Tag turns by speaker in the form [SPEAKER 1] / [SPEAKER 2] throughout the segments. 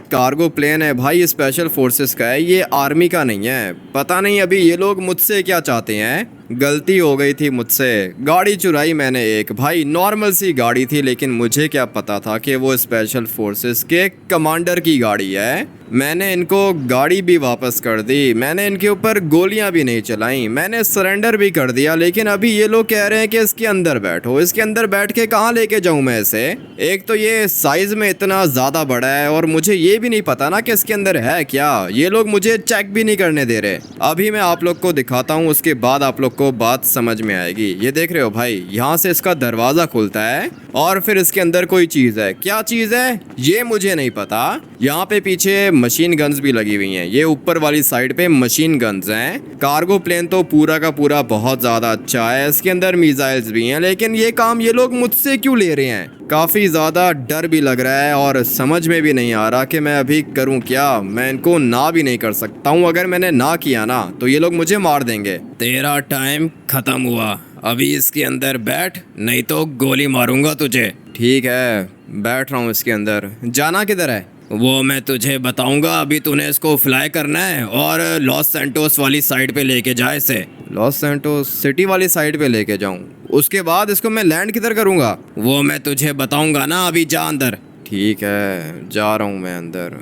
[SPEAKER 1] Cargo plane है भाई, special forces का है, ये आर्मी का नहीं है। पता नहीं अभी ये लोग मुझसे क्या चाहते हैं। गलती हो गई थी मुझसे, गाड़ी चुराई मैंने एक भाई, नॉर्मल सी गाड़ी थी, लेकिन मुझे क्या पता था कि वो स्पेशल फोर्सेस के कमांडर की गाड़ी है। मैंने इनको गाड़ी भी वापस कर दी, मैंने इनके ऊपर गोलियां भी नहीं चलाई, मैंने सरेंडर भी कर दिया। लेकिन अभी ये लोग कह रहे हैं कि इसके अंदर बैठो। इसके अंदर बैठ के कहाँ लेके जाऊं मैं इसे? एक तो ये साइज में इतना ज़्यादा बड़ा है और मुझे ये भी नहीं पता ना कि इसके अंदर है क्या। ये लोग मुझे चेक भी नहीं करने दे रहे। अभी मैं आप लोग को दिखाता हूँ, उसके बाद आप लोग को बात समझ में आएगी। ये देख रहे हो भाई, यहाँ से इसका दरवाज़ा खुलता है और फिर इसके अंदर कोई चीज़ है। क्या चीज़ है ये मुझे नहीं पता। यहाँ पे पीछे मशीन गन्स भी लगी हुई हैं। ये ऊपर वाली साइड पे मशीन गन्स हैं। कार्गो प्लेन तो पूरा का पूरा बहुत ज़्यादा अच्छा है, इसके अंदर मिसाइल्स भी हैं। लेकिन ये काम ये लोग मुझसे क्यों ले रहे हैं? काफ़ी ज़्यादा डर भी लग रहा है और समझ में भी नहीं आ रहा कि मैं अभी करूं क्या। मैं इनको ना भी नहीं कर सकता हूं। अगर मैंने ना किया ना तो ये लोग मुझे मार देंगे। तेरा टाइम ख़त्म हुआ, अभी इसके अंदर बैठ, नहीं तो गोली मारूंगा तुझे। ठीक है, बैठ रहा हूँ इसके अंदर। जाना किधर है? वो मैं तुझे बताऊंगा। अभी तूने इसको फ्लाई करना है और लॉस सैंटोस वाली साइड पे लेके जा इसे। लॉस सैंटोस सिटी वाली साइड पे लेके जाऊं, उसके बाद इसको मैं लैंड किधर करूंगा? वो मैं तुझे बताऊंगा ना, अभी जा अंदर। ठीक है, जा रहा हूँ मैं अंदर।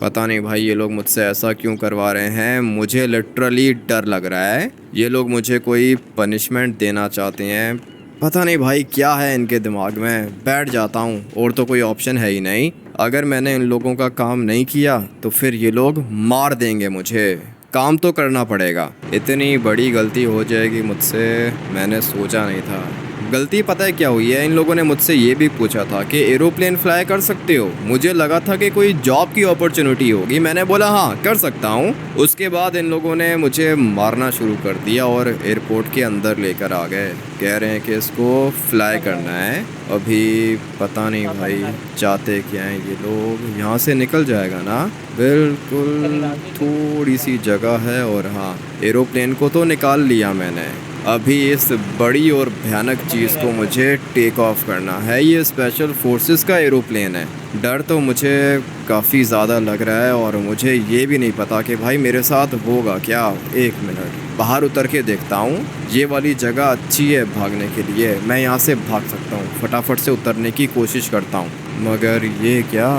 [SPEAKER 1] पता नहीं भाई ये लोग मुझसे ऐसा क्यों करवा रहे हैं, मुझे लिटरली डर लग रहा है। ये लोग मुझे कोई पनिशमेंट देना चाहते हैं। पता नहीं भाई क्या है इनके दिमाग में। बैठ जाता हूँ, और तो कोई ऑप्शन है ही नहीं। अगर मैंने इन लोगों का काम नहीं किया तो फिर ये लोग मार देंगे मुझे। काम तो करना पड़ेगा। इतनी बड़ी गलती हो जाएगी मुझसे, मैंने सोचा नहीं था। गलती पता है क्या हुई है? इन लोगों ने मुझसे ये भी पूछा था कि एरोप्लेन फ्लाई कर सकते हो। मुझे लगा था कि कोई जॉब की अपॉर्चुनिटी होगी। मैंने बोला हाँ कर सकता हूँ। उसके बाद इन लोगों ने मुझे मारना शुरू कर दिया और एयरपोर्ट के अंदर लेकर आ गए। कह रहे हैं कि इसको फ्लाई करना है। अभी पता नहीं भाई चाहते क्या हैं ये लोग। यहाँ से निकल जाएगा ना? बिल्कुल, थोड़ी सी जगह है और हाँ, एरोप्लेन को तो निकाल लिया मैंने। अभी इस बड़ी और भयानक चीज़ को मुझे टेक ऑफ करना है। ये स्पेशल फोर्सेस का एरोप्लेन है। डर तो मुझे काफ़ी ज़्यादा लग रहा है और मुझे ये भी नहीं पता कि भाई मेरे साथ होगा क्या। एक मिनट, बाहर उतर के देखता हूँ। ये वाली जगह अच्छी है भागने के लिए, मैं यहाँ से भाग सकता हूँ। फटाफट से उतरने की कोशिश करता हूँ। मगर ये क्या,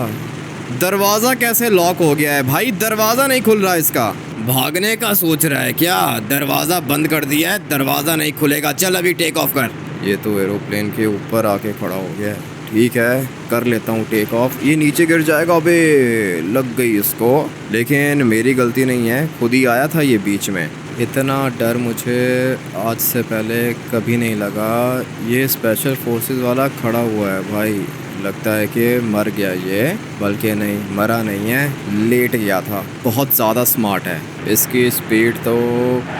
[SPEAKER 1] दरवाज़ा कैसे लॉक हो गया है भाई? दरवाज़ा नहीं खुल रहा इसका। भागने का सोच रहा है क्या? दरवाज़ा बंद कर दिया है, दरवाज़ा नहीं खुलेगा। चल अभी टेक ऑफ कर। ये तो एरोप्लेन के ऊपर आके खड़ा हो गया है। ठीक है, कर लेता हूँ टेक ऑफ। ये नीचे गिर जाएगा। अबे लग गई इसको, लेकिन मेरी गलती नहीं है, खुद ही आया था ये बीच में। इतना डर मुझे आज से पहले कभी नहीं लगा। ये स्पेशल फोर्सेस वाला खड़ा हुआ है भाई, लगता है कि मर गया ये, बल्कि नहीं, मरा नहीं है, लेट गया था। बहुत ज़्यादा स्मार्ट है। इसकी स्पीड तो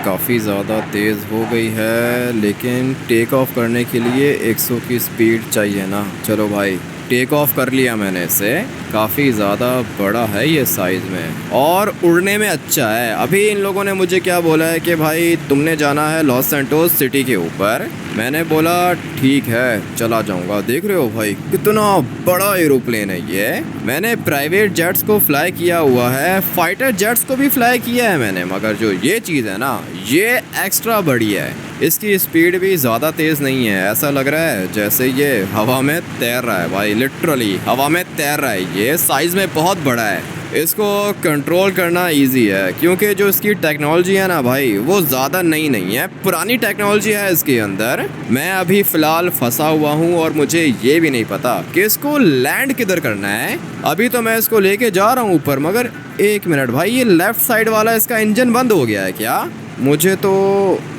[SPEAKER 1] काफ़ी ज़्यादा तेज़ हो गई है, लेकिन टेक ऑफ करने के लिए 100 की स्पीड चाहिए ना। चलो भाई, टेक ऑफ कर लिया मैंने इसे। काफ़ी ज़्यादा बड़ा है ये साइज़ में और उड़ने में अच्छा है। अभी इन लोगों ने मुझे क्या बोला है कि भाई तुमने जाना है लॉस सैंटोस सिटी के ऊपर। मैंने बोला ठीक है, चला जाऊंगा। देख रहे हो भाई कितना बड़ा एरोप्लेन है ये। मैंने प्राइवेट जेट्स को फ्लाई किया हुआ है, फाइटर जेट्स को भी फ्लाई किया है मैंने, मगर जो ये चीज़ है ना, ये एक्स्ट्रा बड़ी है। इसकी स्पीड भी ज़्यादा तेज़ नहीं है। ऐसा लग रहा है जैसे ये हवा में तैर रहा है भाई, लिटरली हवा में तैर रहा है। ये साइज़ में बहुत बड़ा है। इसको कंट्रोल करना इजी है क्योंकि जो इसकी टेक्नोलॉजी है ना भाई, वो ज़्यादा नई नहीं है, पुरानी टेक्नोलॉजी है इसके अंदर। मैं अभी फ़िलहाल फंसा हुआ हूँ और मुझे ये भी नहीं पता कि इसको लैंड किधर करना है। अभी तो मैं इसको लेके जा रहा हूँ ऊपर, मगर एक मिनट भाई, ये लेफ़्ट साइड वाला इसका इंजन बंद हो गया है क्या? मुझे तो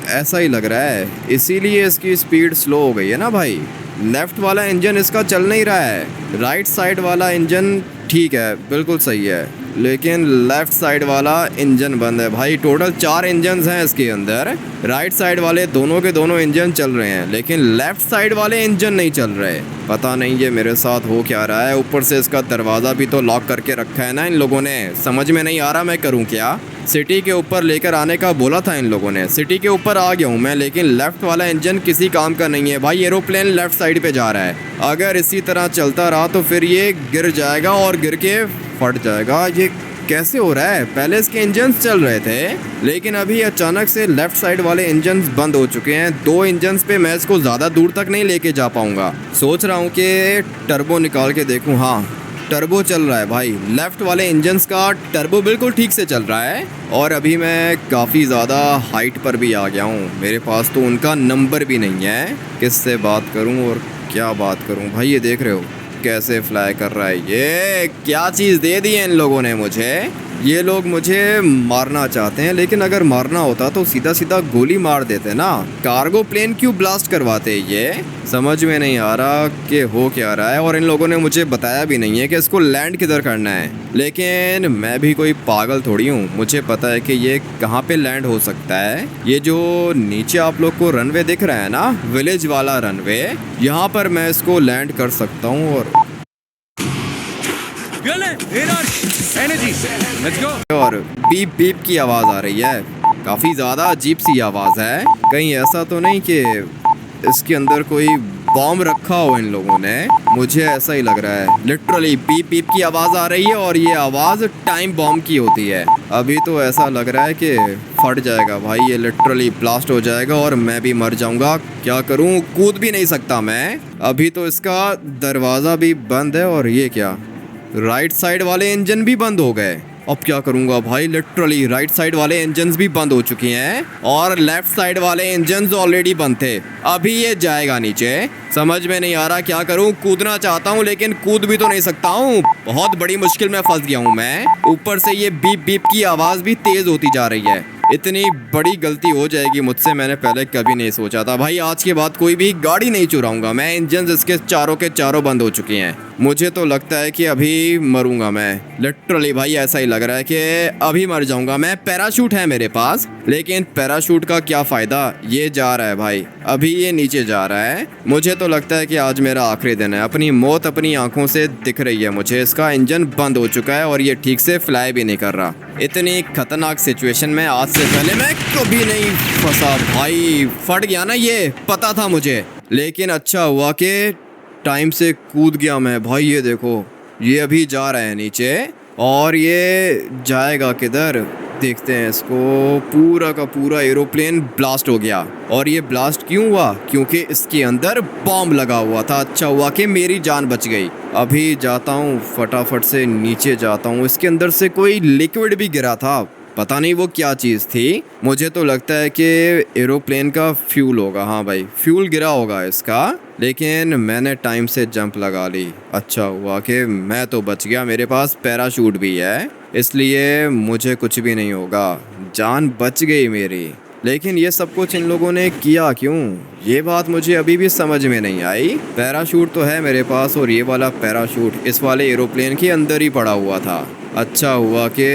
[SPEAKER 1] ऐसा ही लग रहा है, इसीलिए इसकी स्पीड स्लो हो गई है ना भाई। लेफ़्ट वाला इंजन इसका चल नहीं रहा है, राइट साइड वाला इंजन ठीक है, बिल्कुल सही है, लेकिन लेफ़्ट साइड वाला इंजन बंद है भाई। टोटल 4 इंजन्स हैं इसके अंदर। राइट साइड वाले दोनों के दोनों इंजन चल रहे हैं, लेकिन लेफ़्ट साइड वाले इंजन नहीं चल रहे। पता नहीं ये मेरे साथ हो क्या रहा है। ऊपर से इसका दरवाज़ा भी तो लॉक करके रखा है ना इन लोगों ने। समझ में नहीं आ रहा मैं करूँ क्या। सिटी के ऊपर लेकर आने का बोला था इन लोगों ने, सिटी के ऊपर आ गया हूँ मैं, लेकिन लेफ़्ट वाला इंजन किसी काम का नहीं है भाई। एरोप्लेन लेफ़्ट साइड पे जा रहा है। अगर इसी तरह चलता रहा तो फिर ये गिर जाएगा और गिर के फट जाएगा। ये कैसे हो रहा है? पहले इसके इंजन्स चल रहे थे लेकिन अभी अचानक से लेफ्ट साइड वाले इंजन्स बंद हो चुके हैं। 2 इंजन्स पे मैं इसको ज़्यादा दूर तक नहीं लेके जा पाऊंगा। सोच रहा हूँ कि टर्बो निकाल के देखूँ। हाँ, टर्बो चल रहा है भाई। लेफ्ट वाले इंजन्स का टर्बो बिल्कुल ठीक से चल रहा है और अभी मैं काफ़ी ज़्यादा हाइट पर भी आ गया हूँ। मेरे पास तो उनका नंबर भी नहीं है। किससे बात करूँ और क्या बात करूँ? भाई ये देख रहे हो कैसे फ्लाई कर रहा है। ये क्या चीज़ दे दी है इन लोगों ने मुझे। ये लोग मुझे मारना चाहते हैं लेकिन अगर मारना होता तो सीधा सीधा गोली मार देते ना। कार्गो प्लेन क्यों ब्लास्ट करवाते? ये समझ में नहीं आ रहा कि हो क्या रहा है। और इन लोगों ने मुझे बताया भी नहीं है कि इसको लैंड किधर करना है। लेकिन मैं भी कोई पागल थोड़ी हूँ, मुझे पता है कि ये कहाँ पे लैंड हो सकता है। ये जो नीचे आप लोग को रनवे दिख रहा है ना, विलेज वाला रनवे, यहाँ पर मैं इसको लैंड कर सकता हूँ। और बीप बीप की आवाज़ आ रही है। काफ़ी ज़्यादा अजीब सी आवाज़ है। कहीं ऐसा तो नहीं कि इसके अंदर कोई बॉम्ब रखा हो इन लोगों ने? मुझे ऐसा ही लग रहा है। लिटरली बीप बीप की आवाज़ आ रही है और ये आवाज़ टाइम बॉम्ब की होती है। अभी तो ऐसा लग रहा है कि फट जाएगा भाई। ये लिटरली ब्लास्ट हो जाएगा और मैं भी मर जाऊंगा। क्या करूं? कूद भी नहीं सकता मैं। अभी तो इसका दरवाज़ा भी बंद है और ये क्या, राइट साइड वाले इंजन भी बंद हो गए। अब क्या करूंगा भाई? लिटरली राइट साइड वाले इंजन्स भी बंद हो चुके हैं और लेफ्ट साइड वाले इंजन्स ऑलरेडी बंद थे। अभी ये जाएगा नीचे। समझ में नहीं आ रहा क्या करूं। कूदना चाहता हूं लेकिन कूद भी तो नहीं सकता हूं। बहुत बड़ी मुश्किल में फंस गया हूं मैं। ऊपर से ये बीप बीप की आवाज़ भी तेज़ होती जा रही है। इतनी बड़ी गलती हो जाएगी मुझसे मैंने पहले कभी नहीं सोचा था भाई। आज के बाद कोई भी गाड़ी नहीं चुराऊंगा मैं। इंजन इसके चारों के चारों बंद हो चुके हैं। मुझे तो लगता है कि अभी मरूंगा मैं। लिटरली भाई ऐसा ही लग रहा है कि अभी मर जाऊंगा मैं। पैराशूट है मेरे पास लेकिन पैराशूट का क्या फ़ायदा? ये जा रहा है भाई, अभी ये नीचे जा रहा है। मुझे तो लगता है कि आज मेरा आखिरी दिन है। अपनी मौत अपनी आंखों से दिख रही है मुझे। इसका इंजन बंद हो चुका है और ये ठीक से फ्लाई भी नहीं कर रहा। इतनी खतरनाक सिचुएशन में आज से पहले मैं कभी नहीं फंसा भाई। फट गया ना, ये पता था मुझे। लेकिन अच्छा हुआ कि टाइम से कूद गया मैं भाई। ये देखो ये अभी जा रहा है नीचे और ये जाएगा किधर देखते हैं इसको। पूरा का पूरा एरोप्लेन ब्लास्ट हो गया। और ये ब्लास्ट क्यों हुआ? क्योंकि इसके अंदर बॉम्ब लगा हुआ था। अच्छा हुआ कि मेरी जान बच गई। अभी जाता हूँ फटाफट से नीचे जाता हूँ। इसके अंदर से कोई लिक्विड भी गिरा था, पता नहीं वो क्या चीज़ थी। मुझे तो लगता है कि एरोप्लेन का फ्यूल होगा। हाँ भाई फ्यूल गिरा होगा इसका। लेकिन मैंने टाइम से जंप लगा ली। अच्छा हुआ कि मैं तो बच गया। मेरे पास पैराशूट भी है इसलिए मुझे कुछ भी नहीं होगा। जान बच गई मेरी। लेकिन ये सब कुछ इन लोगों ने किया क्यों? ये बात मुझे अभी भी समझ में नहीं आई। पैराशूट तो है मेरे पास और ये वाला पैराशूट इस वाले एरोप्लेन के अंदर ही पड़ा हुआ था। अच्छा हुआ कि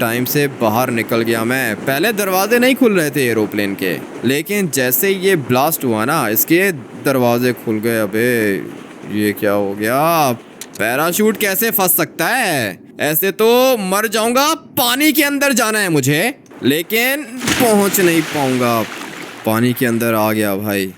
[SPEAKER 1] टाइम से बाहर निकल गया मैं। पहले दरवाजे नहीं खुल रहे थे एरोप्लेन के लेकिन जैसे ये ब्लास्ट हुआ ना इसके दरवाजे खुल गए। अबे ये क्या हो गया? पैराशूट कैसे फंस सकता है? ऐसे तो मर जाऊंगा। पानी के अंदर जाना है मुझे लेकिन पहुंच नहीं पाऊंगा। पानी के अंदर आ गया भाई।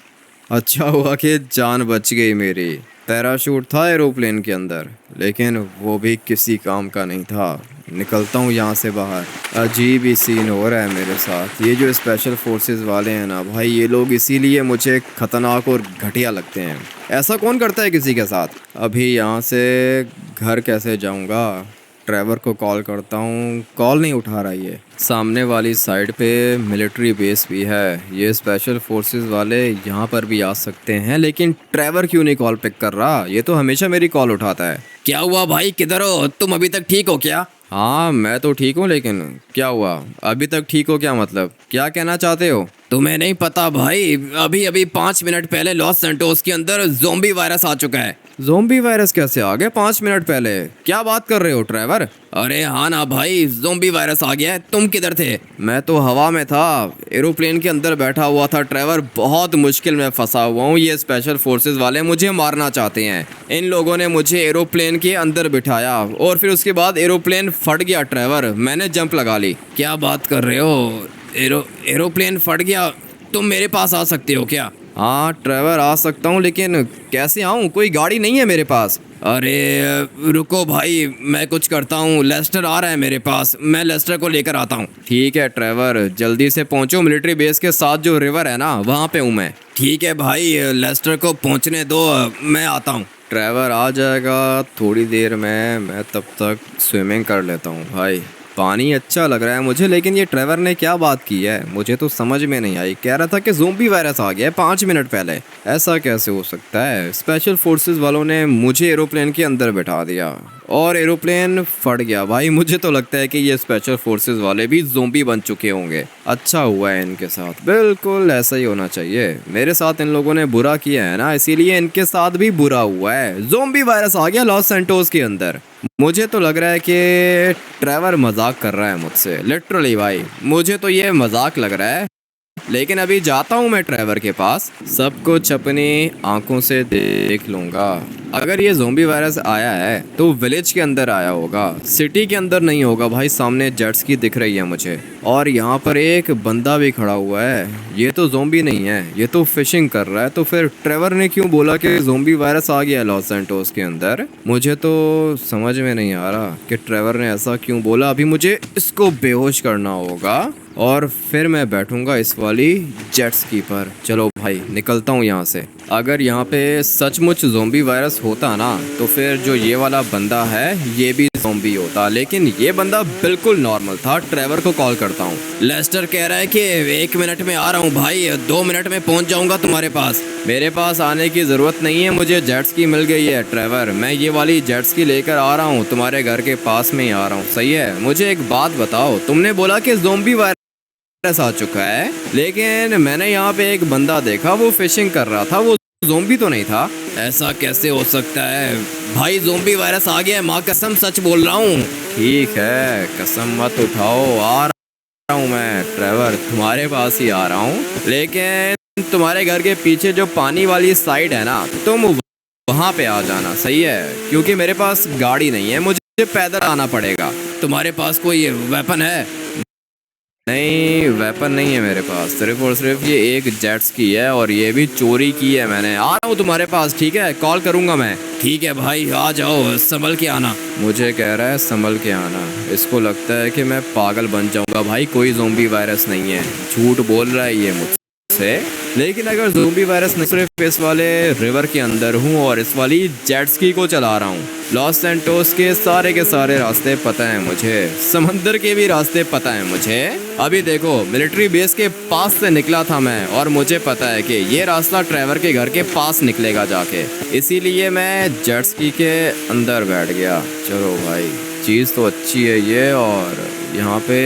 [SPEAKER 1] अच्छा हुआ कि जान बच गई मेरी। पैराशूट था एरोप्लेन के अंदर लेकिन वो भी किसी काम का नहीं था। निकलता हूँ यहाँ से बाहर। अजीब ही सीन हो रहा है मेरे साथ। ये जो स्पेशल फोर्सेस वाले हैं ना भाई, ये लोग इसीलिए मुझे खतरनाक और घटिया लगते हैं। ऐसा कौन करता है किसी के साथ? अभी यहाँ से घर कैसे जाऊँगा? ड्राइवर को कॉल करता हूँ, कॉल नहीं उठा रहा है। सामने वाली साइड पे मिलिट्री बेस भी है। ये स्पेशल फोर्सेस वाले यहाँ पर भी आ सकते हैं लेकिन ड्राइवर क्यों नहीं कॉल पिक कर रहा? ये तो हमेशा मेरी कॉल उठाता है। क्या हुआ भाई, किधर हो तुम? अभी तक ठीक हो क्या? हाँ मैं तो ठीक हूँ लेकिन क्या हुआ? अभी तक ठीक हो क्या मतलब? क्या कहना चाहते हो? तुम्हें नहीं पता भाई, अभी अभी 5 मिनट पहले लॉस सैंटोस के अंदर ज़ोंबी वायरस आ चुका है। ज़ोंबी वायरस कैसे आ गया 5 मिनट पहले? क्या बात कर रहे हो ड्राइवर? अरे हाँ ना भाई, ज़ोंबी वायरस आ गया है। तुम किधर थे? मैं तो हवा में था, एरोप्लेन के अंदर बैठा हुआ था ड्राइवर। बहुत मुश्किल में फंसा हुआ हूँ। ये स्पेशल फोर्सेस वाले मुझे मारना चाहते हैं। इन लोगों ने मुझे एरोप्लेन के अंदर बिठाया और फिर उसके बाद एरोप्लेन फट गया ड्राइवर। मैंने जंप लगा ली। क्या बात कर रहे हो? एरोप्लेन फट गया? तुम मेरे पास आ सकते हो क्या? हाँ ट्रेवर आ सकता हूँ, लेकिन कैसे आऊँ? कोई गाड़ी नहीं है मेरे पास। अरे रुको भाई, मैं कुछ करता हूँ। लेस्टर आ रहा है मेरे पास, मैं लेस्टर को लेकर आता हूँ। ठीक है ट्रेवर, जल्दी से पहुँचो। मिलिट्री बेस के साथ जो रिवर है ना, वहाँ पे हूँ मैं। ठीक है भाई, लेस्टर को पहुँचने दो, मैं आता हूँ। ट्रेवर आ जाएगा थोड़ी देर में, मैं तब तक स्विमिंग कर लेता हूँ। भाई पानी अच्छा लग रहा है मुझे, लेकिन ये ट्रेवर ने क्या बात की है मुझे तो समझ में नहीं आई। कह रहा था कि ज़ोंबी वायरस आ गया है 5 मिनट पहले। ऐसा कैसे हो सकता है? स्पेशल फोर्सेस वालों ने मुझे एरोप्लेन के अंदर बैठा दिया और एरोप्लेन फट गया। भाई मुझे तो लगता है कि ये स्पेशल फोर्सेस वाले भी ज़ोंबी बन चुके होंगे। अच्छा हुआ है इनके साथ, बिल्कुल ऐसा ही होना चाहिए। मेरे साथ इन लोगों ने बुरा किया है ना, इसीलिए इनके साथ भी बुरा हुआ है। ज़ोंबी वायरस आ गया लॉस सैंटोस के अंदर। मुझे तो लग रहा है कि ट्रेवर मजाक कर रहा है मुझसे, लिटरली भाई मुझे तो ये मजाक लग रहा है। लेकिन अभी जाता हूँ मैं ट्रेवर के पास, सब कुछ अपनी आंखों से देख लूँगा। अगर ये ज़ोंबी वायरस आया है तो विलेज के अंदर आया होगा, सिटी के अंदर नहीं होगा। भाई सामने जेट्स की दिख रही है मुझे, और यहाँ पर एक बंदा भी खड़ा हुआ है। ये तो ज़ोंबी नहीं है, ये तो फिशिंग कर रहा है। तो फिर ट्रेवर ने क्यों बोला कि ज़ोंबी वायरस आ गया है लॉस सैंटोस के अंदर? मुझे तो समझ में नहीं आ रहा कि ट्रेवर ने ऐसा क्यों बोला। अभी मुझे इसको बेहोश करना होगा और फिर मैं बैठूंगा इस वाली जेट स्की पर। चलो भाई निकलता हूँ यहाँ से। अगर यहाँ पे सचमुच ज़ोंबी वायरस होता ना, तो फिर जो ये वाला बंदा है ये भी ज़ोंबी होता, लेकिन ये बंदा बिल्कुल नॉर्मल था। ट्रेवर को कॉल करता हूँ। लेस्टर कह रहा है कि 1 मिनट में आ रहा हूँ भाई, 2 मिनट में पहुँच जाऊँगा तुम्हारे पास। मेरे पास आने की ज़रूरत नहीं है, मुझे जेट स्की मिल गई है ट्रेवर। मैं ये वाली जेट स्की लेकर आ रहा हूँ, तुम्हारे घर के पास में ही आ रहा हूँ। सही है? मुझे एक बात बताओ, तुमने बोला कि ज़ोंबी वायरस आ चुका है, लेकिन मैंने यहाँ पे एक बंदा देखा, वो फिशिंग कर रहा था, वो ज़ोंबी तो नहीं था। ऐसा कैसे हो सकता है भाई? ज़ोंबी वायरस आ गया है, माँ कसम सच बोल रहा हूँ। ठीक है, कसम मत उठाओ, आ रहा हूँ मैं ट्रेवर, तुम्हारे पास ही आ रहा हूँ। लेकिन तुम्हारे घर के पीछे जो पानी वाली साइड है ना, तुम वहाँ पे आ जाना। सही है? क्योंकि मेरे पास गाड़ी नहीं है, मुझे पैदल आना पड़ेगा। तुम्हारे पास कोई वेपन है? नहीं, वेपन नहीं है मेरे पास, सिर्फ और सिर्फ ये एक जेट्स की है, और ये भी चोरी की है मैंने। आ रहा हूँ तुम्हारे पास, ठीक है? कॉल करूँगा मैं। ठीक है भाई, आ जाओ, संभल के आना। मुझे कह रहा है संभल के आना, इसको लगता है कि मैं पागल बन जाऊँगा। भाई कोई ज़ोंबी वायरस नहीं है, झूठ बोल रहा है ये मुझसे। लेकिन अगर ज़ोंबी वायरस नहीं, सिर्फ इस वाले रिवर के अंदर हूँ और इस वाली जेट स्की को चला रहा हूँ। लॉस सैंटोस के सारे रास्ते पता है मुझे, समंदर के भी रास्ते पता है मुझे। अभी देखो, मिलिट्री बेस के पास से निकला था मैं, और मुझे पता है कि ये रास्ता ट्रेवर के घर के पास निकलेगा जाके, इसीलिए मैं जेट स्की के अंदर बैठ गया। चलो भाई, चीज़ तो अच्छी है ये। और यहाँ पे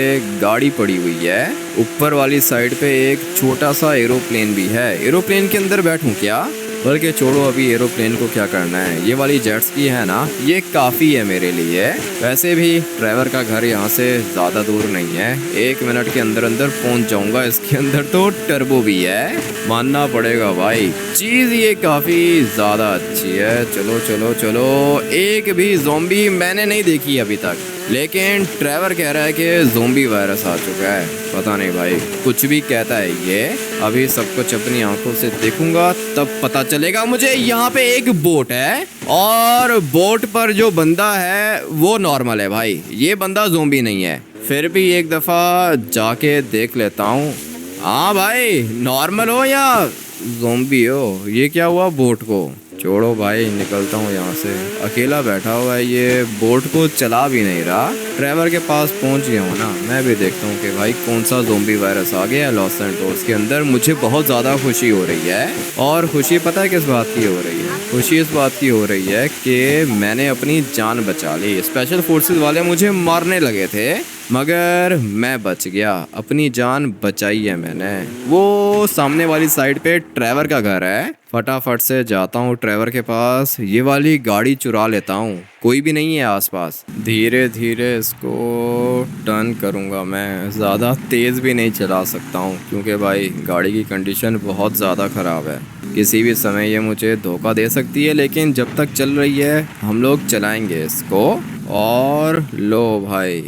[SPEAKER 1] गाड़ी पड़ी हुई है, ऊपर वाली साइड पे एक छोटा सा एरोप्लेन भी है। एरोप्लेन के अंदर बैठूं क्या? बल्कि छोड़ो, अभी एरोप्लेन को क्या करना है। ये वाली जेट्स की है ना, ये काफ़ी है मेरे लिए। वैसे भी ट्रेवर का घर यहाँ से ज़्यादा दूर नहीं है, 1 मिनट के अंदर अंदर पहुँच जाऊँगा। इसके अंदर तो टर्बो भी है, मानना पड़ेगा भाई, चीज़ ये काफ़ी ज़्यादा अच्छी है। चलो चलो चलो, एक भी ज़ोंबी मैंने नहीं देखी अभी तक, लेकिन ट्रेवर कह रहा है कि ज़ोंबी वायरस आ चुका है। पता नहीं भाई, कुछ भी कहता है ये। अभी सब कुछ अपनी आंखों से देखूंगा तब पता चलेगा मुझे। यहाँ पे एक बोट है, और बोट पर जो बंदा है वो नॉर्मल है भाई, ये बंदा ज़ोंबी नहीं है। फिर भी एक दफ़ा जाके देख लेता हूँ। हाँ भाई, नॉर्मल हो या ज़ोंबी हो? ये क्या हुआ बोट को? छोड़ो भाई, निकलता हूँ यहाँ से। अकेला बैठा हुआ है ये, बोट को चला भी नहीं रहा। ट्रेवर के पास पहुँच गया हूँ ना, मैं भी देखता हूँ कि भाई कौन सा ज़ोंबी वायरस आ गया है लॉस सैंटोस के अंदर। मुझे बहुत ज़्यादा खुशी हो रही है, और खुशी पता है किस बात की हो रही है? खुशी इस बात की हो रही है कि मैंने अपनी जान बचा ली। स्पेशल फोर्सेस वाले मुझे मारने लगे थे, मगर मैं बच गया, अपनी जान बचाई है मैंने। वो सामने वाली साइड पे ट्रेवर का घर है, फटाफट से जाता हूँ ट्रेवर के पास, ये वाली गाड़ी चुरा लेता हूँ। कोई भी नहीं है आसपास। धीरे धीरे इसको टर्न करूँगा मैं, ज़्यादा तेज़ भी नहीं चला सकता हूँ क्योंकि भाई गाड़ी की कंडीशन बहुत ज़्यादा ख़राब है। किसी भी समय ये मुझे धोखा दे सकती है, लेकिन जब तक चल रही है हम लोग चलाएंगे इसको। और लो भाई,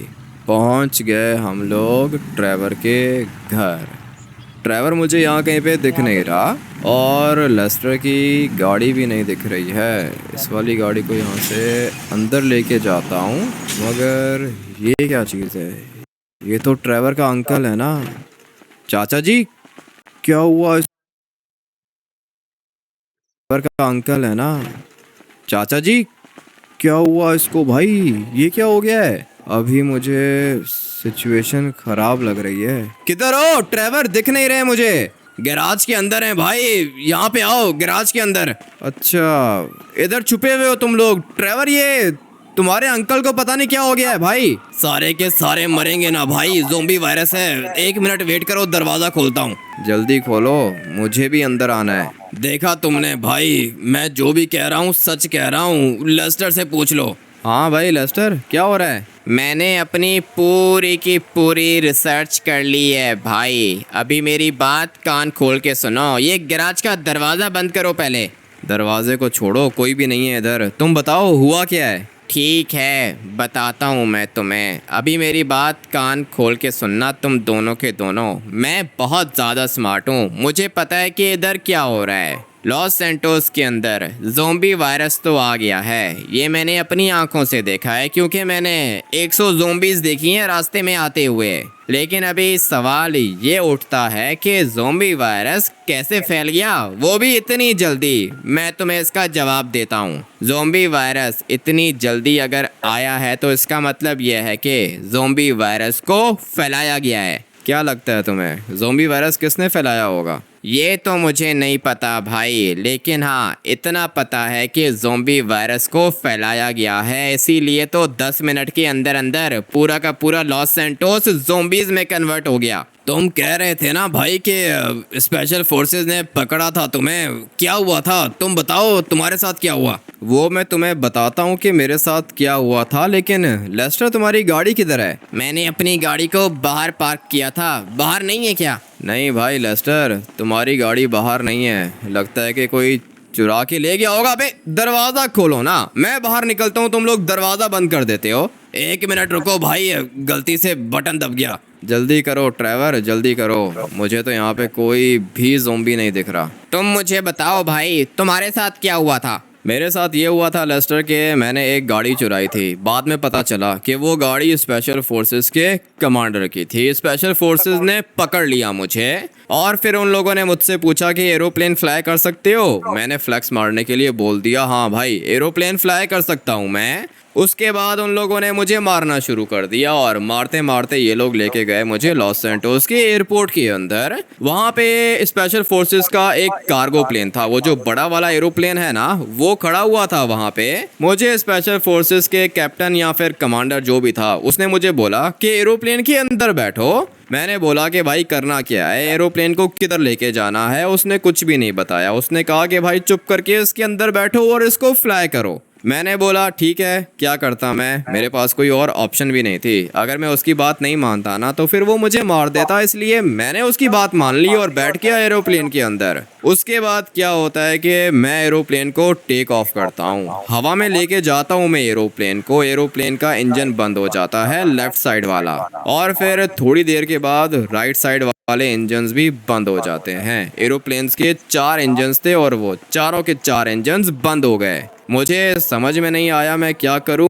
[SPEAKER 1] पहुंच गए हम लोग ट्रेवर के घर। ट्रेवर मुझे यहाँ कहीं पे दिख नहीं रहा और लेस्टर की गाड़ी भी नहीं दिख रही है। इस वाली गाड़ी को यहाँ से अंदर लेके जाता हूँ, मगर ये क्या चीज़ है? ये तो ट्रेवर का अंकल है ना। चाचा जी, क्या हुआ? ट्रेवर का अंकल है ना। चाचा जी, क्या हुआ इसको भाई? ये क्या हो गया है? अभी मुझे सिचुएशन खराब लग रही है। किधर हो ट्रेवर? दिख नहीं रहे मुझे। गैराज के अंदर हैं भाई, यहाँ पे आओ गैराज के अंदर। अच्छा, इधर छुपे हुए हो तुम लोग। ट्रेवर, ये तुम्हारे अंकल को पता नहीं क्या हो गया है भाई। सारे के सारे मरेंगे ना भाई, ज़ोंबी वायरस है। 1 मिनट वेट करो, दरवाजा खोलता हूँ। जल्दी खोलो, मुझे भी अंदर आना है। देखा तुमने भाई, मैं जो भी कह रहा हूँ सच कह रहा हूँ। लेस्टर से पूछ लो। हाँ भाई लेस्टर, क्या हो रहा है? मैंने अपनी पूरी की पूरी रिसर्च कर ली है भाई। अभी मेरी बात कान खोल के सुनो। ये गैराज का दरवाज़ा बंद करो पहले। दरवाजे को छोड़ो, कोई भी नहीं है इधर। तुम बताओ हुआ क्या है? ठीक है, बताता हूँ मैं तुम्हें। अभी मेरी बात कान खोल के सुनना तुम दोनों के दोनों। मैं बहुत ज़्यादा स्मार्ट हूँ, मुझे पता है कि इधर क्या हो रहा है। लॉस सैंटोस के अंदर ज़ोंबी वायरस तो आ गया है। ये मैंने अपनी आंखों से देखा है, क्योंकि मैंने 100 ज़ोंबीज़ देखी हैं रास्ते में आते हुए। लेकिन अभी सवाल ये उठता है कि ज़ोंबी वायरस कैसे फैल गया, वो भी इतनी जल्दी। मैं तुम्हें इसका जवाब देता हूँ। ज़ोंबी वायरस इतनी जल्दी अगर आया है तो इसका मतलब यह है कि ज़ोंबी वायरस को फैलाया गया है। क्या लगता है तुम्हें, ज़ोंबी वायरस किसने फैलाया होगा? ये तो मुझे नहीं पता भाई, लेकिन हाँ इतना पता है कि ज़ोंबी वायरस को फैलाया गया है। इसीलिए तो 10 मिनट के अंदर अंदर पूरा का पूरा लॉस सैंटोस ज़ोंबीज़ में कन्वर्ट हो गया। तुम कह रहे थे ना भाई कि स्पेशल फोर्सेस ने पकड़ा था तुम्हें, क्या हुआ था? तुम बताओ, तुम्हारे साथ क्या हुआ? वो मैं तुम्हें बताता हूँ कि मेरे साथ क्या हुआ था, लेकिन लेस्टर तुम्हारी गाड़ी किधर है? मैंने अपनी गाड़ी को बाहर पार्क किया था। बाहर नहीं है क्या? नहीं भाई लेस्टर, तुम्हारी गाड़ी बाहर नहीं है। लगता है कि कोई चुरा के ले गया होगा। बे दरवाजा खोलो ना, मैं बाहर निकलता हूँ, तुम लोग दरवाजा बंद कर देते हो। 1 मिनट रुको भाई, गलती से बटन दब गया। जल्दी करो ट्रेवर, जल्दी करो। मुझे तो यहाँ पे कोई भी ज़ोंबी नहीं दिख रहा। तुम मुझे बताओ भाई, तुम्हारे साथ क्या हुआ था? मेरे साथ ये हुआ था लेस्टर के मैंने एक गाड़ी चुराई थी। बाद में पता चला कि वो गाड़ी स्पेशल फोर्सेस के कमांडर की थी। स्पेशल फोर्सेस ने पकड़ लिया मुझे और फिर उन लोगों ने मुझसे पूछा कि एरोप्लेन फ्लाई कर सकते हो। मैंने फ्लैक्स मारने के लिए बोल दिया, हाँ भाई एरोप्लेन फ्लाई कर सकता हूँ मैं। उसके बाद उन लोगों ने मुझे मारना शुरू कर दिया और मारते मारते ये लोग लेके गए मुझे लॉस सैंटोस के एयरपोर्ट के अंदर। वहाँ पे स्पेशल फोर्सेस का एक कार्गो प्लेन था, वो जो बड़ा वाला एरोप्लेन है ना, वो खड़ा हुआ था वहाँ पे। मुझे स्पेशल फोर्सेस के कैप्टन या फिर कमांडर जो भी था, उसने मुझे बोला कि एरोप्लेन के अंदर बैठो। मैंने बोला कि भाई करना क्या है, एरोप्लेन को किधर लेके जाना है। उसने कुछ भी नहीं बताया। उसने कहा कि भाई चुप करके इसके अंदर बैठो और इसको फ्लाई करो। मैंने बोला ठीक है, क्या करता मैं, मेरे पास कोई और ऑप्शन भी नहीं थी। अगर मैं उसकी बात नहीं मानता ना तो फिर वो मुझे मार देता, इसलिए मैंने उसकी बात मान ली और बैठ गया एरोप्लेन के अंदर। उसके बाद क्या होता है कि मैं एरोप्लेन को टेक ऑफ करता हूँ, हवा में लेके जाता हूँ मैं एरोप्लेन को। एरोप्लेन का इंजन बंद हो जाता है लेफ्ट साइड वाला, और फिर थोड़ी देर के बाद राइट साइड वाले इंजन्स भी बंद हो जाते हैं। एरोप्लेन्स के 4 इंजन्स थे और वो चारों के 4 इंजन्स बंद हो गए। मुझे समझ में नहीं आया मैं क्या करूं।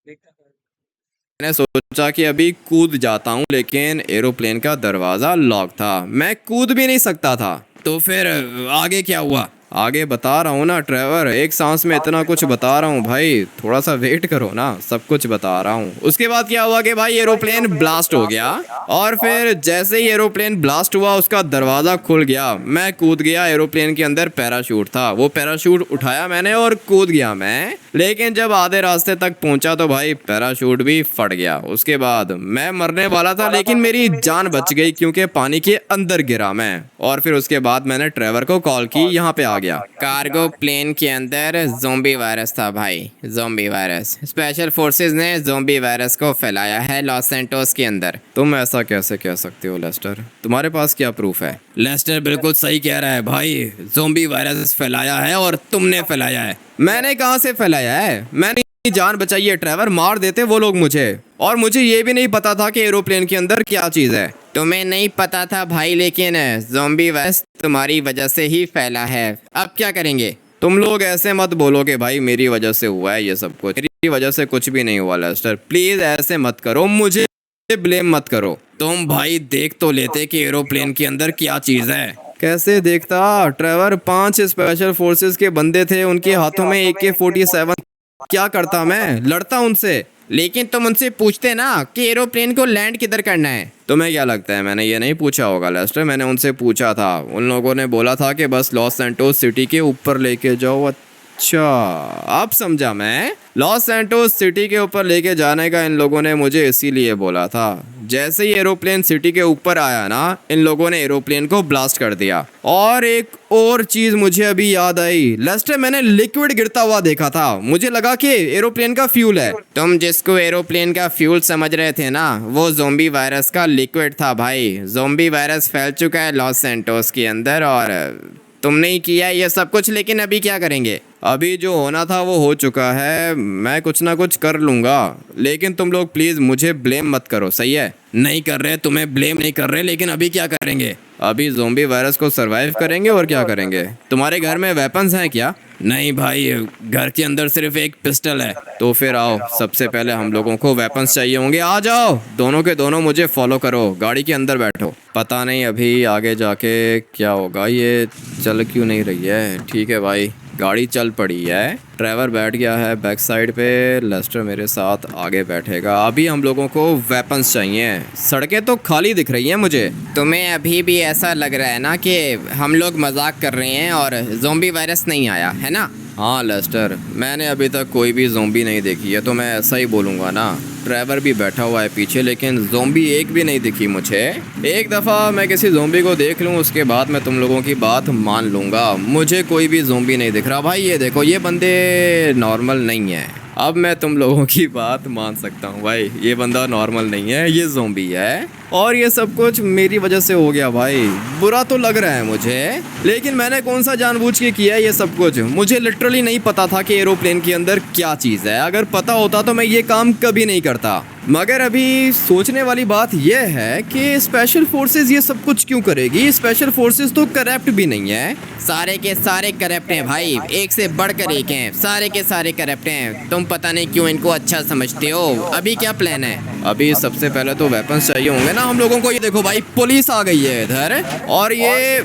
[SPEAKER 1] मैंने सोचा कि अभी कूद जाता हूं, लेकिन एरोप्लेन का दरवाज़ा लॉक था, मैं कूद भी नहीं सकता था। तो फिर आगे क्या हुआ? आगे बता रहा हूँ ना ट्रेवर, एक सांस में इतना कुछ बता रहा हूँ भाई, थोड़ा सा वेट करो ना, सब कुछ बता रहा हूँ। उसके बाद क्या हुआ कि भाई एरोप्लेन ब्लास्ट हो गया, और फिर जैसे ही एरोप्लेन ब्लास्ट हुआ उसका दरवाज़ा खुल गया। मैं कूद गया, एरोप्लेन के अंदर पैराशूट था, वो पैराशूट उठाया मैंने और कूद गया मैं। लेकिन जब आधे रास्ते तक पहुंचा तो भाई पैराशूट भी फट गया। उसके बाद मैं मरने वाला था, लेकिन मेरी जान बच गई क्योंकि पानी के अंदर गिरा मैं। और फिर उसके बाद मैंने ट्रेवर को कॉल की, यहाँ पे आ गया। कार्गो प्लेन के अंदर ज़ोंबी वायरस था भाई, ज़ोंबी वायरस। स्पेशल फोर्सेस ने ज़ोंबी वायरस को फैलाया है लॉस सैंटोस के अंदर। तुम ऐसा कैसे कह सकते हो लेस्टर? तुम्हारे पास क्या प्रूफ है? लेस्टर बिल्कुल सही कह रहा है भाई, ज़ोंबी वायरस फैलाया है और तुमने फैलाया है। मैंने कहाँ से फैलाया है? मैंने जान बचाई है ट्रेवर, मार देते वो लोग मुझे। और मुझे ये भी नहीं पता था कि एरोप्लेन के अंदर क्या चीज़ है। तुम्हें नहीं पता था भाई, लेकिन ज़ॉम्बी वायरस तुम्हारी वजह से ही फैला है। अब क्या करेंगे? तुम लोग ऐसे मत बोलो कि भाई मेरी वजह से हुआ है ये सब कुछ। मेरी वजह से कुछ भी नहीं हुआ लेस्टर, प्लीज ऐसे मत करो, मुझे ब्लेम मत करो। तुम भाई देख तो लेते कि एरोप्लेन के अंदर क्या चीज है। कैसे देखता ट्रेवर? 5 स्पेशल फोर्सेस के बंदे थे, उनके हाथों में AK-47। क्या करता मैं? लड़ता उनसे। लेकिन तुम उनसे पूछते ना कि एरोप्लेन को लैंड किधर करना है। तुम्हें क्या लगता है मैंने ये नहीं पूछा होगा लेस्टर? मैंने उनसे पूछा था, उन लोगों ने बोला था कि बस लॉस सैंटोस सिटी के ऊपर लेके जाओ। अच्छा, अब समझा मैं। लॉस सैंटोस सिटी के ऊपर लेके जाने का इन लोगों ने मुझे इसीलिए बोला था। जैसे ही एरोप्लेन सिटी के ऊपर आया ना, इन लोगों ने एरोप्लेन को ब्लास्ट कर दिया। और एक और चीज मुझे अभी याद आई लेस्टर, मैंने लिक्विड गिरता हुआ देखा था, मुझे लगा कि एरोप्लेन का फ्यूल है। तुम जिसको एरोप्लेन का फ्यूल समझ रहे थे ना, वो ज़ॉम्बी वायरस का लिक्विड था भाई। ज़ॉम्बी वायरस फैल चुका है लॉस सैंटोस के अंदर और तुमने ही किया ये सब कुछ। लेकिन अभी क्या करेंगे? अभी जो होना था वो हो चुका है, मैं कुछ ना कुछ कर लूँगा। लेकिन तुम लोग प्लीज़ मुझे ब्लेम मत करो, सही है? नहीं कर रहे, तुम्हें ब्लेम नहीं कर रहे, लेकिन अभी क्या करेंगे? अभी ज़ॉम्बी वायरस को सरवाइव करेंगे और क्या करेंगे? तुम्हारे घर में वेपन्स हैं क्या? नहीं भाई, घर के अंदर सिर्फ एक पिस्टल है। तो फिर आओ, सबसे पहले हम लोगों को वेपन्स चाहिए होंगे। आ जाओ, दोनों के दोनों मुझे फॉलो करो, गाड़ी के अंदर बैठो। पता नहीं अभी आगे जाके क्या होगा, ये चल क्यों नहीं रही है? ठीक है भाई, गाड़ी चल पड़ी है, ड्राइवर बैठ गया है बैक साइड पे, लेस्टर मेरे साथ आगे बैठेगा। अभी हम लोगों को वेपन्स चाहिए। सड़कें तो खाली दिख रही हैं मुझे। तुम्हें अभी भी ऐसा लग रहा है ना कि हम लोग मजाक कर रहे हैं और ज़ॉम्बी वायरस नहीं आया है ना? हाँ लेस्टर, मैंने अभी तक कोई भी ज़ॉम्बी नहीं देखी है, तो मैं ऐसा ही बोलूँगा ना। ड्राइवर भी बैठा हुआ है पीछे, लेकिन ज़ॉम्बी एक भी नहीं दिखी मुझे। एक दफ़ा मैं किसी ज़ॉम्बी को देख लूँ, उसके बाद मैं तुम लोगों की बात मान लूँगा। मुझे कोई भी ज़ॉम्बी नहीं दिख रहा भाई। ये देखो, ये बंदे नॉर्मल नहीं है। अब मैं तुम लोगों की बात मान सकता हूँ भाई, ये बंदा नॉर्मल नहीं है, ये ज़ॉम्बी है। और ये सब कुछ मेरी वजह से हो गया भाई। बुरा तो लग रहा है मुझे, लेकिन मैंने कौन सा जानबूझ के किया है ये सब कुछ? मुझे लिटरली नहीं पता था कि एरोप्लेन के अंदर क्या चीज़ है। अगर पता होता तो मैं ये काम कभी नहीं करता। मगर अभी सोचने वाली बात यह है कि स्पेशल फोर्सेस ये सब कुछ क्यों करेगी? स्पेशल फोर्सेस तो करप्ट भी नहीं है। सारे के सारे करप्ट हैं भाई, एक से बढ़कर एक हैं, सारे के सारे करप्ट हैं। तुम पता नहीं क्यों इनको अच्छा समझते हो। अभी क्या प्लान है? अभी सबसे पहले तो वेपन्स चाहिए होंगे ना हम लोगों को। ये देखो भाई, पुलिस आ गई है इधर, और ये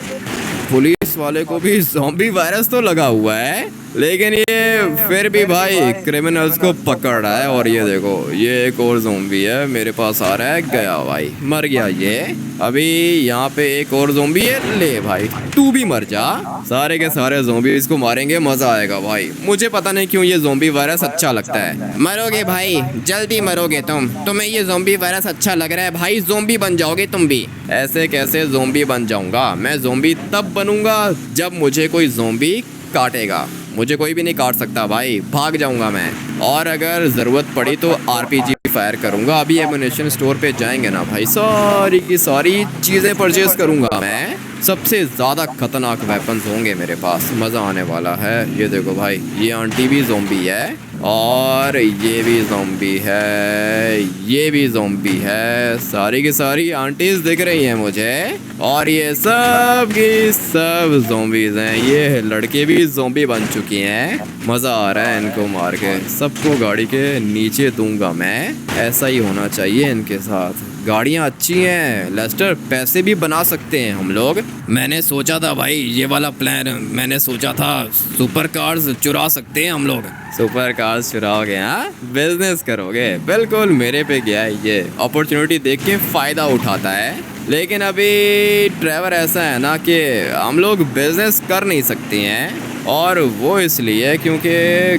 [SPEAKER 1] पुलिस वाले को भी ज़ॉम्बी वायरस तो लगा हुआ है, लेकिन ये फिर भी भाई क्रिमिनल्स को पकड़ रहा है। और ये देखो, ये एक और ज़ॉम्बी है मेरे पास आ रहा है। गया भाई, मर गया ये। अभी यहाँ पे एक और ज़ॉम्बी है, ले भाई तू भी मर जा। सारे के सारे ज़ॉम्बी इसको मारेंगे, मज़ा आएगा भाई। मुझे पता नहीं क्यों ये ज़ॉम्बी वायरस अच्छा लगता है। मरोगे भाई, जल्दी मरोगे तुम। तुम्हें ये ज़ॉम्बी वायरस अच्छा लग रहा है भाई, ज़ॉम्बी बन जाओगे तुम भी। ऐसे कैसे ज़ॉम्बी बन जाऊंगा? मैं ज़ॉम्बी तब बनूंगा जब मुझे कोई ज़ॉम्बी काटेगा। मुझे कोई भी नहीं काट सकता भाई, भाग जाऊंगा मैं। और अगर ज़रूरत पड़ी तो RPG फायर करूंगा। अभी एमुनेशन स्टोर पे जाएंगे ना भाई, सारी की सारी चीज़ें परचेज करूंगा मैं। सबसे ज़्यादा खतरनाक वेपन्स होंगे मेरे पास, मज़ा आने वाला है। ये देखो भाई, ये आंटी भी ज़ॉम्बी है, और ये भी ज़ॉम्बी है, ये भी ज़ॉम्बी है। सारी की सारी आंटीज़ दिख रही हैं मुझे, और ये सब की सब ज़ॉम्बीज़ हैं। ये लड़के भी ज़ॉम्बी बन चुकी हैं। मज़ा आ रहा है इनको मार के। सबको गाड़ी के नीचे दूंगा मैं, ऐसा ही होना चाहिए इनके साथ। गाड़ियाँ अच्छी हैं लेस्टर, पैसे भी बना सकते हैं हम लोग। मैंने सोचा था भाई, ये वाला प्लान मैंने सोचा था, सुपर कार्स चुरा सकते हैं हम लोग। सुपर कार्स चुराओगे? हाँ, बिजनेस करोगे? बिल्कुल मेरे पे गया है ये। अपॉर्चुनिटी देख के फ़ायदा उठाता है। लेकिन अभी ड्राइवर ऐसा है ना कि हम लोग बिजनेस कर नहीं सकते हैं, और वो इसलिए क्योंकि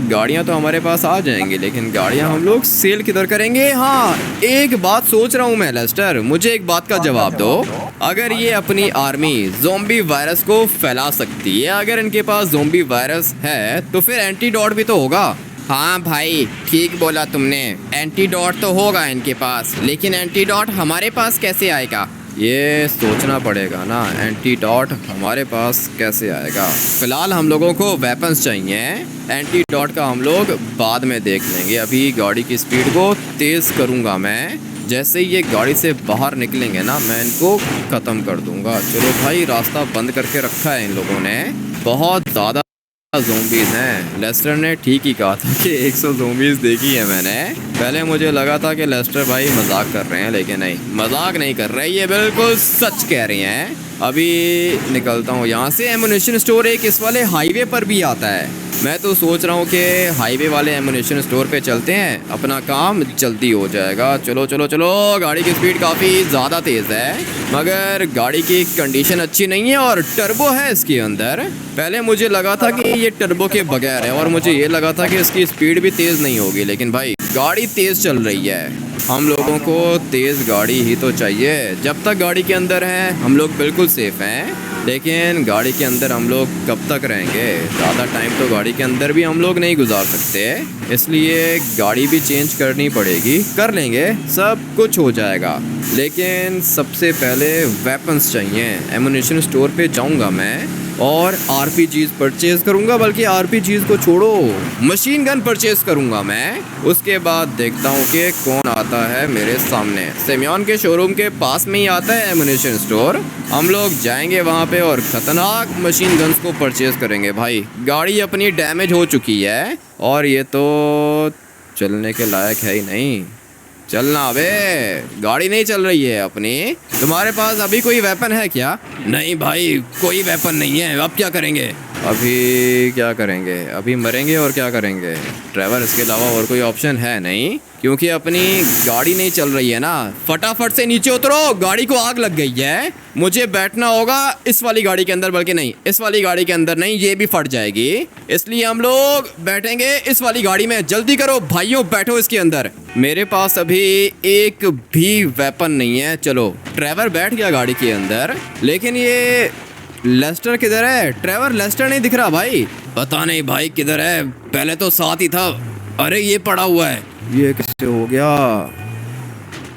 [SPEAKER 1] गाड़ियाँ तो हमारे पास आ जाएंगी, लेकिन गाड़ियाँ हम लोग सेल किधर करेंगे? हाँ, एक बात सोच रहा हूँ मैं लेस्टर, मुझे एक बात का जवाब दो। अगर ये अपनी आर्मी ज़ॉम्बी वायरस को फैला सकती है, अगर इनके पास ज़ॉम्बी वायरस है, तो फिर एंटीडोट भी तो होगा। हाँ भाई, ठीक बोला तुमने, एंटीडोट तो होगा इनके पास, लेकिन एंटीडोट हमारे पास कैसे आएगा? ये सोचना पड़ेगा ना, एंटीडोट हमारे पास कैसे आएगा। फिलहाल हम लोगों को वेपन्स चाहिए, एंटीडोट का हम लोग बाद में देख लेंगे। अभी गाड़ी की स्पीड को तेज़ करूँगा मैं। जैसे ही ये गाड़ी से बाहर निकलेंगे ना, मैं इनको ख़त्म कर दूँगा। चलो भाई, रास्ता बंद करके रखा है इन लोगों ने। बहुत ज़्यादा ज़ोंबीज़ हैं। लेस्टर ने ठीक ही कहा था कि 100 ज़ोंबीज़ देखी है मैंने। पहले मुझे लगा था कि लेस्टर भाई मजाक कर रहे हैं, लेकिन नहीं, मजाक नहीं कर रहे, ये बिल्कुल सच कह रही हैं। अभी निकलता हूँ यहाँ से। एमुनेशन स्टोर एक इस वाले हाईवे पर भी आता है। मैं तो सोच रहा हूँ कि हाईवे वाले एमुनेशन स्टोर पे चलते हैं, अपना काम जल्दी हो जाएगा। चलो चलो चलो। गाड़ी की स्पीड काफ़ी ज़्यादा तेज़ है, मगर गाड़ी की कंडीशन अच्छी नहीं है और टर्बो है इसके अंदर। पहले मुझे लगा था कि ये टर्बो के बगैर है और मुझे ये लगा था कि इसकी स्पीड भी तेज़ नहीं होगी, लेकिन भाई गाड़ी तेज़ चल रही है। हम लोगों को तेज़ गाड़ी ही तो चाहिए। जब तक गाड़ी के अंदर हैं हम लोग बिल्कुल सेफ हैं, लेकिन गाड़ी के अंदर हम लोग कब तक रहेंगे? ज़्यादा टाइम तो गाड़ी के अंदर भी हम लोग नहीं गुजार सकते, इसलिए गाड़ी भी चेंज करनी पड़ेगी। कर लेंगे, सब कुछ हो जाएगा, लेकिन सबसे पहले वेपन्स चाहिए। एमुनेशन स्टोर पे जाऊंगा मैं और आरपीजीज परचेज़ करूंगा, बल्कि आरपीजीज को छोड़ो, मशीन गन परचेज़ करूंगा मैं। उसके बाद देखता हूँ कि कौन आता है मेरे सामने। सिमियन के शोरूम के पास में ही आता है एमुनेशन स्टोर। हम लोग जाएंगे वहाँ पे और ख़तरनाक मशीन गन्स को परचेज़ करेंगे। भाई गाड़ी अपनी डैमेज हो चुकी है और ये तो चलने के लायक है ही नहीं। चलना बे, गाड़ी नहीं चल रही है अपनी। तुम्हारे पास अभी कोई वेपन है क्या? नहीं भाई, कोई वेपन नहीं है। अब क्या करेंगे? अभी क्या करेंगे? अभी मरेंगे और क्या करेंगे ड्राइवर? इसके अलावा और कोई ऑप्शन है नहीं, क्योंकि अपनी गाड़ी नहीं चल रही है ना। फटाफट से नीचे उतरो, गाड़ी को आग लग गई है। मुझे बैठना होगा इस वाली गाड़ी के अंदर, बल्कि नहीं, इस वाली गाड़ी के अंदर नहीं, ये भी फट जाएगी। इसलिए हम लोग बैठेंगे इस वाली गाड़ी में। जल्दी करो भाइयों, बैठो इसके अंदर। मेरे पास अभी एक भी वेपन नहीं है। चलो, ट्रेवर बैठ गया गाड़ी के अंदर, लेकिन ये लेस्टर किधर है? ट्रेवर, लेस्टर नहीं दिख रहा भाई। पता नहीं भाई किधर है, पहले तो साथ ही था। अरे ये पड़ा हुआ है, ये कैसे हो गया?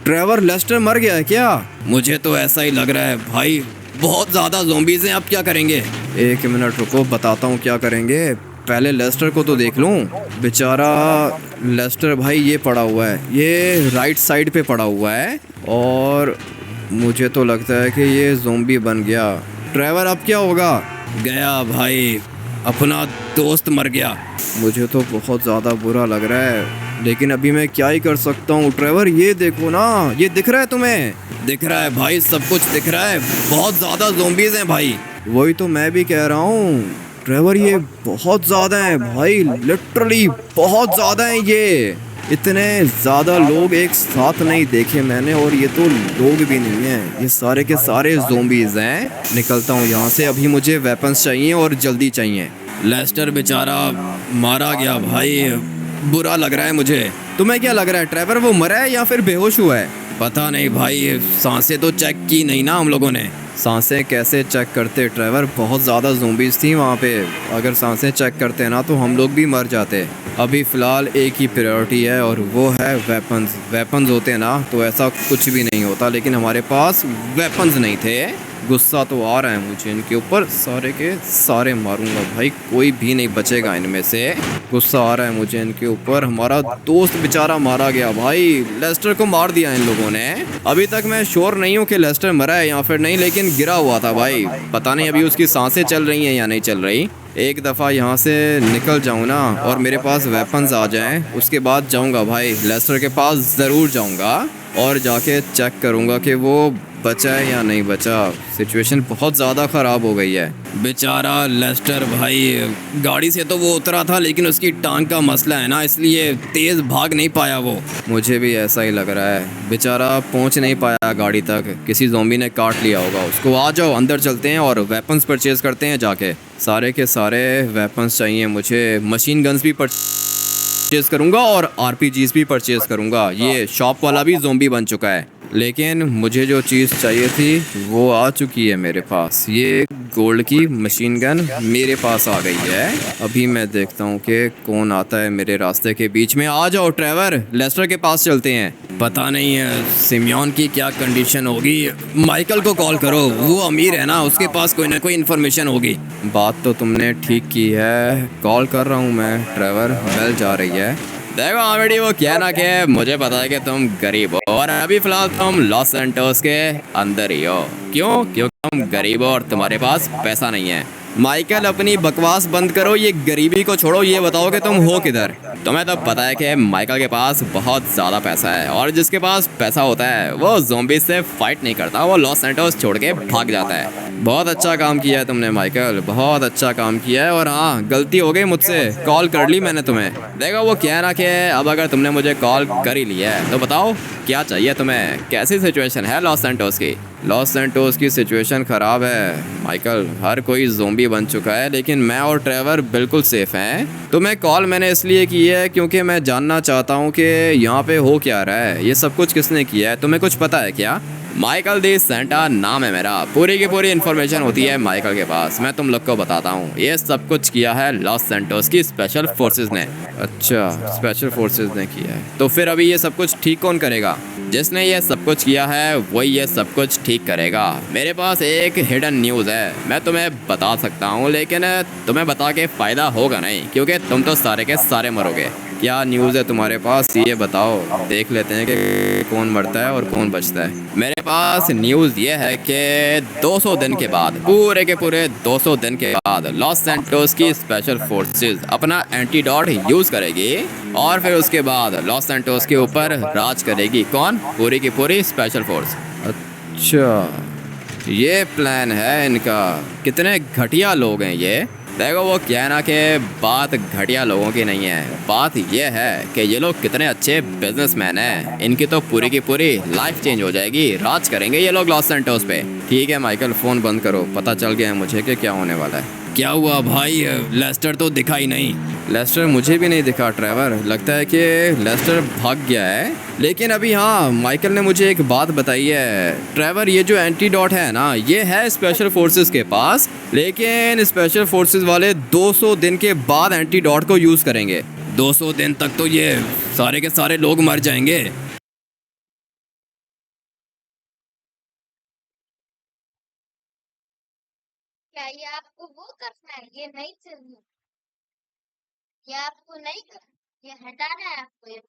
[SPEAKER 1] ट्रेवर, लेस्टर मर गया है क्या? मुझे तो ऐसा ही लग रहा है भाई, बहुत ज़्यादा ज़ॉम्बीज़ हैं। अब क्या करेंगे? एक मिनट रुको, बताता हूँ क्या करेंगे। पहले लेस्टर को तो देख लूँ। बेचारा लेस्टर भाई ये पड़ा हुआ है, ये राइट साइड पे पड़ा हुआ है और मुझे तो लगता है कि ये ज़ॉम्बी बन गया। ट्रेवर, अब क्या होगा? गया भाई, अपना दोस्त मर गया। मुझे तो बहुत ज़्यादा बुरा लग रहा है, लेकिन अभी मैं क्या ही कर सकता हूँ। ट्रेवर, ये देखो ना, ये दिख रहा है तुम्हें? दिख रहा है भाई, सब कुछ दिख रहा है। बहुत ज़्यादा ज़ॉम्बीज़ हैं भाई। वही तो मैं भी कह रहा हूँ ट्रेवर, ये बहुत ज़्यादा हैं भाई, लिटरली बहुत ज़्यादा हैं। ये इतने ज़्यादा लोग एक साथ नहीं देखे मैंने, और ये तो लोग भी नहीं हैं, ये सारे के सारे ज़ॉम्बीज़ हैं। निकलता हूँ यहाँ से, अभी मुझे वेपन्स चाहिए और जल्दी चाहिए। लेस्टर बेचारा मारा गया भाई, बुरा लग रहा है मुझे। तुम्हें क्या लग रहा है ट्रेवर, वो मरा है या फिर बेहोश हुआ है? पता नहीं भाई, सांसें तो चेक की नहीं ना हम लोगों ने। सांसें कैसे चेक करते ट्रेवर? बहुत ज़्यादा ज़ॉम्बीज़ थी वहाँ पे। अगर सांसें चेक करते ना तो हम लोग भी मर जाते। अभी फ़िलहाल एक ही प्रायोरिटी है और वो है वेपन्स। वेपन्स होते ना तो ऐसा कुछ भी नहीं होता, लेकिन हमारे पास वेपन्स नहीं थे। गुस्सा तो आ रहा है मुझे इनके ऊपर, सारे के सारे मारूंगा भाई, कोई भी नहीं बचेगा इनमें से। गुस्सा आ रहा है मुझे इनके ऊपर। हमारा दोस्त बेचारा मारा गया भाई, लेस्टर को मार दिया इन लोगों ने। अभी तक मैं श्योर नहीं हूँ कि लेस्टर मरा है या फिर नहीं, लेकिन गिरा हुआ था भाई। पता नहीं अभी उसकी सांसें चल रही हैं या नहीं चल रही। एक दफ़ा यहाँ से निकल जाऊँ ना और मेरे पास वेपन्स आ जाएं, उसके बाद जाऊँगा भाई लेस्टर के पास ज़रूर जाऊँगा और जाके चेक करूँगा कि वो बचा है या नहीं बचा। सिचुएशन बहुत ज़्यादा ख़राब हो गई है। बेचारा लेस्टर भाई, गाड़ी से तो वो उतरा था, लेकिन उसकी टांग का मसला है ना, इसलिए तेज़ भाग नहीं पाया वो। मुझे भी ऐसा ही लग रहा है, बेचारा पहुंच नहीं पाया गाड़ी तक, किसी ज़ॉम्बी ने काट लिया होगा उसको। आ जाओ अंदर चलते हैं और वेपन्स परचेज़ करते हैं जाके। सारे के सारे वेपन्स चाहिए मुझे। मशीन गन्स भी परचेज़ करूँगा और आरपीजीज भी परचेज़ करूँगा। ये शॉप वाला भी ज़ॉम्बी बन चुका है। लेकिन मुझे जो चीज़ चाहिए थी वो आ चुकी है मेरे पास। ये गोल्ड की मशीन गन मेरे पास आ गई है। अभी मैं देखता हूँ कि कौन आता है मेरे रास्ते के बीच में। आ जाओ ट्रेवर, लेस्टर के पास चलते हैं। पता नहीं है सिमियोन की क्या कंडीशन होगी। माइकल को कॉल करो, वो अमीर है ना, उसके पास कोई ना कोई इन्फॉर्मेशन होगी। बात तो तुमने ठीक की है, कॉल कर रहा हूँ मैं। ट्रेवर, बेल जा रही है। देखो आमिडी, वो क्या ना कि मुझे पता है कि तुम गरीब हो और अभी फिलहाल तुम लॉस सैंटोस के अंदर ही हो। क्यों? क्योंकि तुम गरीब हो और तुम्हारे पास पैसा नहीं है। माइकल, अपनी बकवास बंद करो, ये गरीबी को छोड़ो, ये बताओ कि तुम हो किधर। तुम्हें तो पता है कि माइकल के पास बहुत ज़्यादा पैसा है और जिसके पास पैसा होता है वो ज़ॉम्बी से फाइट नहीं करता, वो लॉस सैंटोस छोड़ के भाग जाता है। बहुत अच्छा काम किया है तुमने माइकल, बहुत अच्छा काम किया है। और हाँ, गलती हो गई मुझसे, कॉल कर ली मैंने तुम्हें। देखो वो क्या ना कि अब अगर तुमने मुझे कॉल कर ही लिया है तो बताओ क्या चाहिए तुम्हें। कैसी सिचुएशन है लॉस सैंटोस की? लॉस सैंटोस की सिचुएशन ख़राब है माइकल, हर कोई ज़ोंबी बन चुका है, लेकिन मैं और ट्रेवर बिल्कुल सेफ हैं। तुम्हें कॉल मैंने इसलिए की है क्योंकि मैं जानना चाहता हूँ कि यहाँ पे हो क्या रहा है, ये सब कुछ किसने किया है, तुम्हें कुछ पता है क्या? माइकल दी सेंटा नाम है मेरा, पूरी की पूरी इन्फॉर्मेशन होती है माइकल के पास। मैं तुम लोग को बताता हूँ, ये सब कुछ किया है लॉस सैंटोस की स्पेशल फोर्सेस ने। अच्छा, स्पेशल फोर्सेस ने किया है, तो फिर अभी ये सब कुछ ठीक कौन करेगा? जिसने ये सब कुछ किया है वही ये सब कुछ ठीक करेगा। मेरे पास एक हिडन न्यूज़ है, मैं तुम्हें बता सकता हूँ, लेकिन तुम्हें बता के फ़ायदा होगा नहीं क्योंकि तुम तो सारे के सारे मरोगे। क्या न्यूज़ है तुम्हारे पास, ये बताओ, देख लेते हैं कि कौन मरता है और कौन बचता है। मेरे पास न्यूज़ ये है कि 200 दिन के बाद, पूरे के पूरे 200 दिन के बाद लॉस सैंटोस की स्पेशल फोर्सेस अपना एंटीडोट यूज़ करेगी और फिर उसके बाद लॉस सैंटोस के ऊपर राज करेगी। कौन? पूरी की पूरी स्पेशल फोर्स। अच्छा, ये प्लान है इनका। कितने घटिया लोग हैं ये। देखो वो क्या है ना कि बात घटिया लोगों की नहीं है, बात ये है कि ये लोग कितने अच्छे बिजनेसमैन हैं। इनकी तो पूरी की पूरी लाइफ चेंज हो जाएगी, राज करेंगे ये लोग लॉस सैंटोस पे। ठीक है माइकल, फ़ोन बंद करो, पता चल गया है मुझे कि क्या होने वाला है। क्या हुआ भाई, लेस्टर तो दिखा ही नहीं। लेस्टर मुझे भी नहीं दिखा ट्रेवर, लगता है कि लेस्टर भाग गया है। लेकिन अभी हाँ, माइकल ने मुझे एक बात बताई है ट्रेवर, ये जो एंटीडोट है ना, ये है स्पेशल फोर्सेस के पास, लेकिन स्पेशल फोर्सेस वाले 200 दिन के बाद एंटीडोट को यूज़ करेंगे। 200 दिन तक तो ये सारे के सारे लोग मर जाएंगे।
[SPEAKER 2] क्या ये आपको वो करना है? ये नहीं चाहिए, ये आपको नहीं कर, ये हटाना है आपको ये।